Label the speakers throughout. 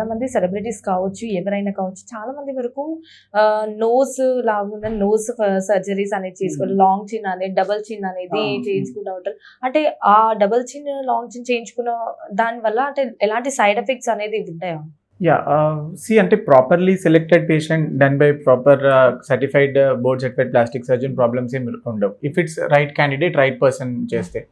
Speaker 1: చాలామంది సెలబ్రిటీస్ కావచ్చు, ఎవరైనా కావచ్చు, చాలామంది వరకు నోస్ లాగుందని నోస్ సర్జరీస్ అనేది చేసుకోవాలి. లాంగ్ చిన్ అనేది, డబుల్ చిన్ అనేది చేయించుకుంటూ ఉంటారు. అంటే ఆ డబుల్ చిన్, లాంగ్ చిన్ చేయించుకున్న దానివల్ల అంటే ఎలాంటి సైడ్ ఎఫెక్ట్స్ అనేది ఉంటాయా?
Speaker 2: See, అంటే properly selected patient done by proper certified board certified plastic surgeon problems ఏమి ఉండవు. If it's right candidate, right person చేస్తే.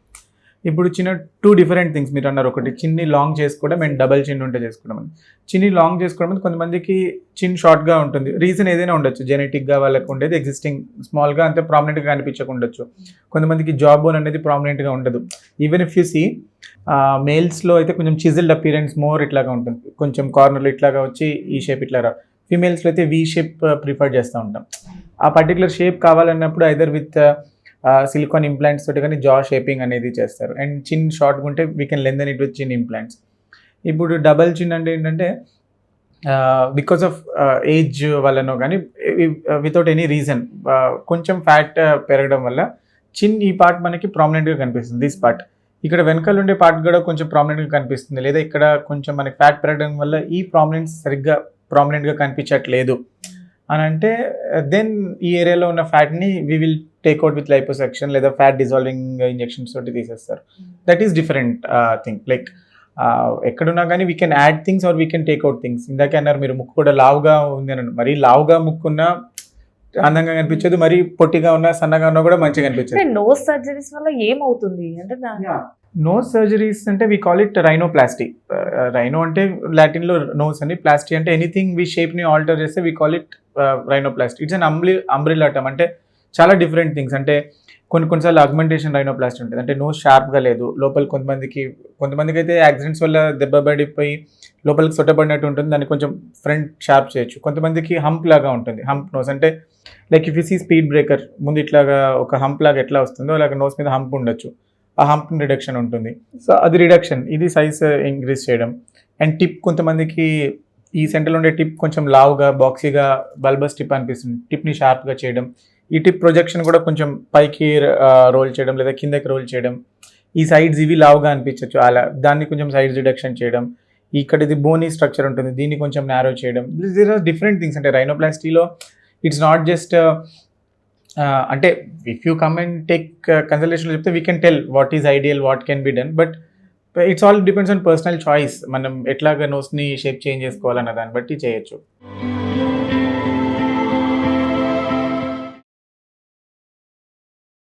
Speaker 2: ఇప్పుడు చిన్న 2 డిఫరెంట్ థింగ్స్ మీరు అన్నారు. ఒకటి చిన్ని లాంగ్ చేసుకోవడం అండ్ డబల్ చిన్ ఉంటే చేసుకోవడం. చిన్ని లాంగ్ చేసుకోవడం కొంతమందికి చిన్ షార్ట్గా ఉంటుంది. రీజన్ ఏదైనా ఉండొచ్చు. జెనెటిక్గా వాళ్ళకు ఉండేది ఎగ్జిస్టింగ్ స్మాల్గా అంతే ప్రామినెంట్గా కనిపించకుండొచ్చు. కొంతమందికి జా బోన్ అనేది ప్రామినెంట్గా ఉండదు. ఈవెన్ ఇఫ్ యూ సీ మేల్స్లో అయితే కొంచెం చిజిల్డ్ అపీరెన్స్ మోర్ ఇట్లాగా ఉంటుంది. కొంచెం కార్నర్లో ఇట్లాగా వచ్చి ఈ షేప్ ఇట్లా రా. ఫీమేల్స్లో అయితే వీ షేప్ ప్రిఫర్ చేస్తూ ఉంటాం. ఆ పర్టికులర్ షేప్ కావాలన్నప్పుడు ఐదర్ విత్ సిలికాన్ ఇంప్లాంట్స్ తోటి కానీ జా షేపింగ్ అనేది చేస్తారు. అండ్ చిన్ షార్ట్గా ఉంటే వీ కెన్ లెంథెన్ ఇట్ విత్ చిన్ ఇంప్లాంట్స్. ఇప్పుడు డబల్ చిన్ అంటే ఏంటంటే బికాస్ ఆఫ్ ఏజ్ వల్లనో కానీ వితౌట్ ఎనీ రీజన్ కొంచెం ఫ్యాట్ పెరగడం వల్ల చిన్ ఈ పార్ట్ మనకి ప్రామినెంట్గా కనిపిస్తుంది. దిస్ పార్ట్ ఇక్కడ వెనకాల ఉండే పార్ట్ కూడా కొంచెం ప్రామినెంట్గా కనిపిస్తుంది. లేదా ఇక్కడ కొంచెం మనకి ఫ్యాట్ పెరగడం వల్ల ఈ ప్రామినెన్స్ సరిగ్గా ప్రామినెంట్గా కనిపించట్లేదు అని అంటే దెన్ ఈ ఏరియాలో ఉన్న ఫ్యాట్ని we will take out with liposuction లేదా ఫ్యాట్ డిజాల్వింగ్ ఇంజెక్షన్స్ తోటి తీసేస్తారు. That is different thing. Like ఎక్కడున్నా కానీ we can add things or we can take out things. ఇందాకే అన్నారు మీరు ముక్కు కూడా లావుగా ఉంది అని. మరీ లావుగా ముక్కున్నా అందంగా కనిపించదు, మరి పొట్టిగా ఉన్నా సన్నగా ఉన్నా కూడా మంచిగా కనిపించదు.
Speaker 1: నోస్ సర్జరీస్ వల్ల ఏమవుతుంది అంటే
Speaker 2: నోస్ సర్జరీస్ అంటే we call it rhinoplasty. Rhino అంటే లాటిన్లో నోస్ అని, ప్లాస్టీ అంటే ఎనీథింగ్ వీ షేప్ని ఆల్టర్ చేస్తే we call it rhinoplasty. It's an umbrella term. అంటే చాలా డిఫరెంట్ థింగ్స్. అంటే కొన్నిసార్లు అగ్మెంటేషన్ రైనోప్లాస్టీ ఉంటుంది. అంటే నోస్ షార్ప్గా లేదు, లోపల కొంతమందికి అయితే యాక్సిడెంట్స్ వల్ల దెబ్బ పడిపోయి లోపలికి సొట్టబడినట్టు ఉంటుంది, దాన్ని కొంచెం ఫ్రంట్ షార్ప్ చేయొచ్చు. కొంతమందికి హంప్ లాగా ఉంటుంది. హంప్ నోస్ అంటే like if you see speed breaker ముందు ఇట్లాగా ఒక హంప్ లాగా ఎట్లా వస్తుందో అలాగ నోస్ మీద హంప్ ఉండొచ్చు. ఆ హంప్ రిడక్షన్ ఉంటుంది. సో అది రిడక్షన్, ఇది సైజ్ ఇంక్రీజ్ చేయడం. అండ్ టిప్ కొంతమందికి ఈ సెంటర్లో ఉండే టిప్ కొంచెం లావుగా బాక్సీగా బల్బస్ టిప్ అనిపిస్తుంది. టిప్ని షార్ప్గా చేయడం. ఈ టిప్ ప్రొజెక్షన్ కూడా కొంచెం పైకి రోల్ చేయడం లేదా కిందకి రోల్ చేయడం. ఈ సైడ్స్ ఇవి లావుగా అనిపించవచ్చు, అలా దాన్ని కొంచెం సైడ్స్ రిడక్షన్ చేయడం. ఇక్కడ ఇది బోనీ స్ట్రక్చర్ ఉంటుంది, దీన్ని కొంచెం నారో చేయడం. These are different things. అంటే రైనోప్లాస్టీలో ఇట్స్ నాట్ జస్ట్ అంటే if you come and take కన్సల్టేషన్లో చెప్తే we can tell what is ideal, what can be done. But it's all depends on personal choice. మనం ఎట్లాగా నోస్ని షేప్ చేంజ్ చేసుకోవాలన్న దాన్ని బట్టి చేయొచ్చు.